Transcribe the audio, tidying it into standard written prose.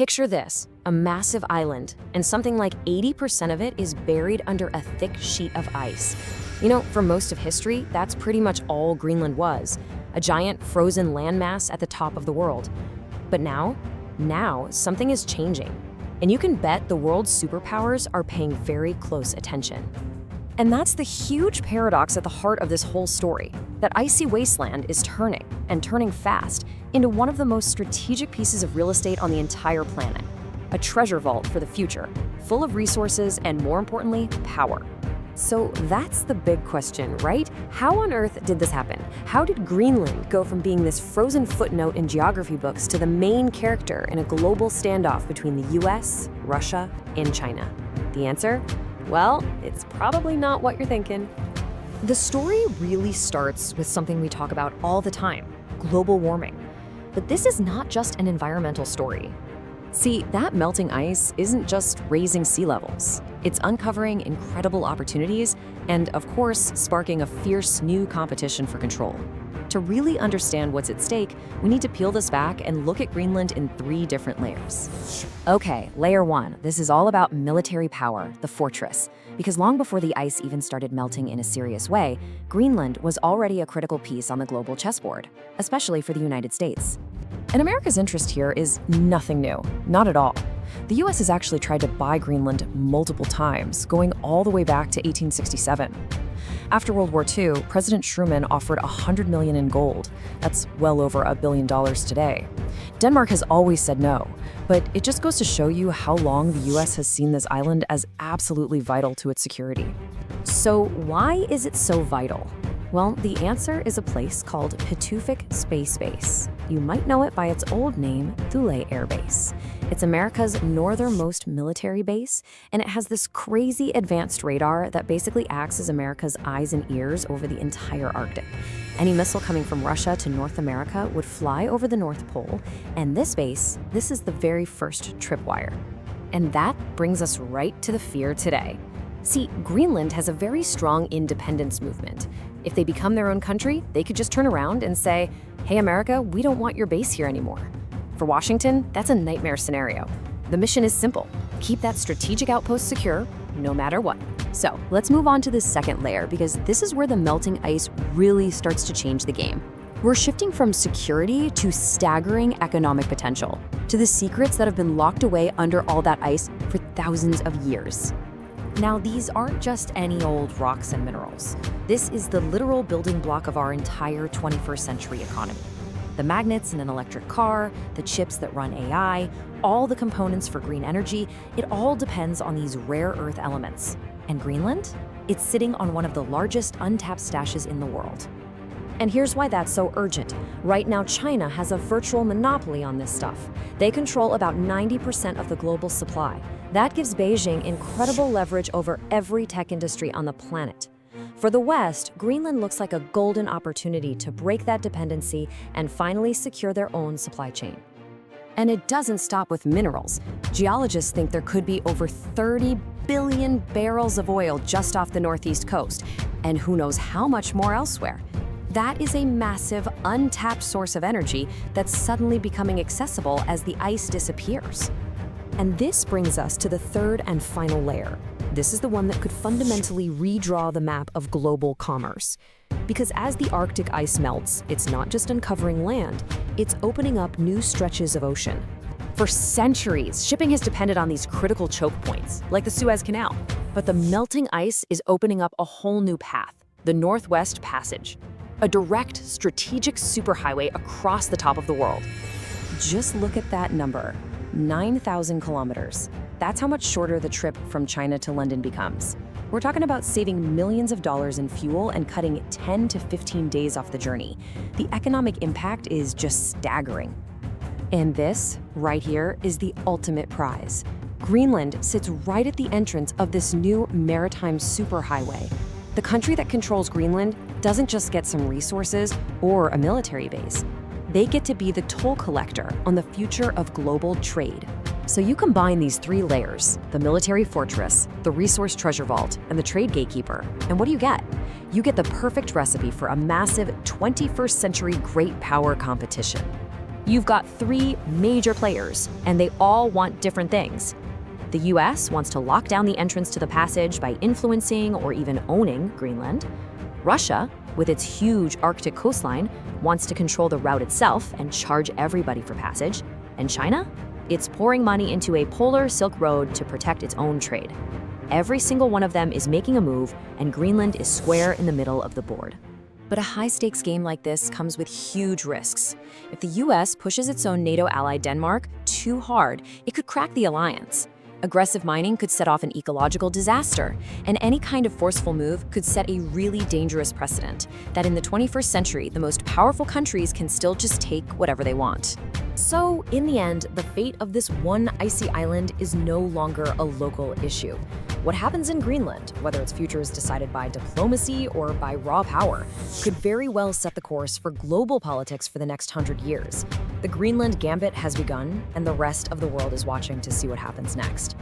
Picture this, a massive island, and something like 80% of it is buried under a thick sheet of ice. For most of history, that's pretty much all Greenland was, a giant frozen landmass at the top of the world. But now something is changing. And you can bet the world's superpowers are paying very close attention. And that's the huge paradox at the heart of this whole story, that icy wasteland is turning, and turning fast, into one of the most strategic pieces of real estate on the entire planet. A treasure vault for the future, full of resources and, more importantly, power. So that's the big question, right? How on earth did this happen? How did Greenland go from being this frozen footnote in geography books to the main character in a global standoff between the US, Russia, and China? The answer? Well, it's probably not what you're thinking. The story really starts with something we talk about all the time, global warming. But this is not just an environmental story. See, that melting ice isn't just raising sea levels. It's uncovering incredible opportunities and, of course, sparking a fierce new competition for control. To really understand what's at stake, we need to peel this back and look at Greenland in 3 different layers. Okay, layer 1. This is all about military power, the fortress. Because long before the ice even started melting in a serious way, Greenland was already a critical piece on the global chessboard, especially for the United States. And America's interest here is nothing new, not at all. The US has actually tried to buy Greenland multiple times, going all the way back to 1867. After World War II, President Truman offered $100 million in gold. That's well over $1 billion today. Denmark has always said no, but it just goes to show you how long the US has seen this island as absolutely vital to its security. So why is it so vital? Well, the answer is a place called Pituffik Space Base. You might know it by its old name, Thule Air Base. It's America's northernmost military base, and it has this crazy advanced radar that basically acts as America's eyes and ears over the entire Arctic. Any missile coming from Russia to North America would fly over the North Pole, and this is the very first tripwire. And that brings us right to the fear today. See, Greenland has a very strong independence movement. If they become their own country, they could just turn around and say, "Hey, America, we don't want your base here anymore." For Washington, that's a nightmare scenario. The mission is simple: keep that strategic outpost secure, no matter what. So let's move on to the second layer, because this is where the melting ice really starts to change the game. We're shifting from security to staggering economic potential, to the secrets that have been locked away under all that ice for thousands of years. Now, these aren't just any old rocks and minerals. This is the literal building block of our entire 21st century economy. The magnets in an electric car, the chips that run AI, all the components for green energy, it all depends on these rare earth elements. And Greenland? It's sitting on one of the largest untapped stashes in the world. And here's why that's so urgent. Right now, China has a virtual monopoly on this stuff. They control about 90% of the global supply. That gives Beijing incredible leverage over every tech industry on the planet. For the West, Greenland looks like a golden opportunity to break that dependency and finally secure their own supply chain. And it doesn't stop with minerals. Geologists think there could be over 30 billion barrels of oil just off the northeast coast, and who knows how much more elsewhere. That is a massive, untapped source of energy that's suddenly becoming accessible as the ice disappears. And this brings us to the third and final layer. This is the one that could fundamentally redraw the map of global commerce. Because as the Arctic ice melts, it's not just uncovering land, it's opening up new stretches of ocean. For centuries, shipping has depended on these critical choke points, like the Suez Canal. But the melting ice is opening up a whole new path, the Northwest Passage, a direct, strategic superhighway across the top of the world. Just look at that number, 9,000 kilometers. That's how much shorter the trip from China to London becomes. We're talking about saving millions of dollars in fuel and cutting 10 to 15 days off the journey. The economic impact is just staggering. And this, right here, is the ultimate prize. Greenland sits right at the entrance of this new maritime superhighway. The country that controls Greenland doesn't just get some resources or a military base. They get to be the toll collector on the future of global trade. So you combine these 3 layers, the military fortress, the resource treasure vault, and the trade gatekeeper, and what do you get? You get the perfect recipe for a massive 21st century great power competition. You've got three major players, and they all want different things. The US wants to lock down the entrance to the passage by influencing or even owning Greenland. Russia, with its huge Arctic coastline, wants to control the route itself and charge everybody for passage. And China? It's pouring money into a polar Silk Road to protect its own trade. Every single one of them is making a move, and Greenland is square in the middle of the board. But a high-stakes game like this comes with huge risks. If the US pushes its own NATO ally Denmark too hard, it could crack the alliance. Aggressive mining could set off an ecological disaster, and any kind of forceful move could set a really dangerous precedent that in the 21st century, the most powerful countries can still just take whatever they want. So, in the end, the fate of this one icy island is no longer a local issue. What happens in Greenland, whether its future is decided by diplomacy or by raw power, could very well set the course for global politics for the next 100 years. The Greenland gambit has begun, and the rest of the world is watching to see what happens next.